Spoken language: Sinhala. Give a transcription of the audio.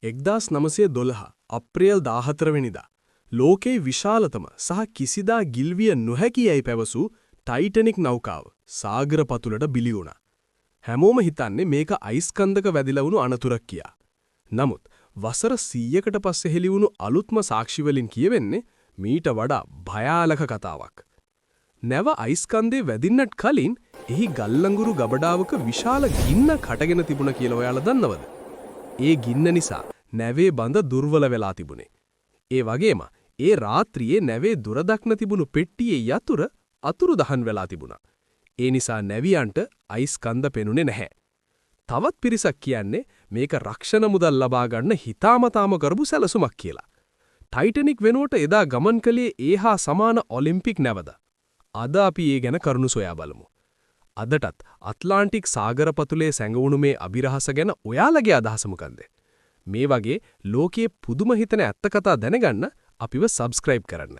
1912 අප්‍රේල් 14 වෙනිදා ලෝකේ විශාලතම සහ කිසිදා ගිල්විය නොහැකි යයි පැවසූ ටයිටැනික් නෞකාව සාගර පතුලට බිලි වුණා. හැමෝම හිතන්නේ මේක අයිස්කන්ධක වැදිලා වුණු අනතුරක් කියා. නමුත් වසර 100කට පස්සේ හෙළි වුණු අලුත්ම සාක්ෂි වලින් කියවෙන්නේ මීට වඩා භයානක කතාවක්. නැව අයිස්කන්ධේ වැදින්නට කලින් එහි ගල්ලංගුරු ගබඩාවක විශාල ගින්නක් හටගෙන තිබුණා කියලා ඔයාලා දන්නවද? ඒ ගින්න නිසා නැවේ බඳ දුර්වල වෙලා තිබුණේ. ඒ වගේම ඒ රාත්‍රියේ නැවේ දුර දක්න තිබුණු පෙට්ටියේ යතුරු අතුරුදහන් වෙලා තිබුණා. ඒ නිසා නැවියන්ට අයිස්කන්ධ පෙනුනේ නැහැ. තවත් පිරිසක් කියන්නේ මේක රක්ෂණ මුදල් ලබා ගන්න හිතාමතාම කරපු සැලසුමක් කියලා. ටයිටැනික් වෙනුවට එදා ගමන් කළේ ඒහා සමාන ඔලිම්පික් නැවද. අද අපි ඒ ගැන කරුණු සොයා බලමු. අදටත් ඇට්ලාන්ටික් සාගර පතුලේ සැඟවුණු මේ අභිරහස ගැන ඔයාලගේ අදහස මොකන්ද? මේ වගේ ලෝකයේ පුදුම හිතන ඇත්ත කතා දැනගන්න අපිව සබ්ස්ක්‍රයිබ් කරන්න.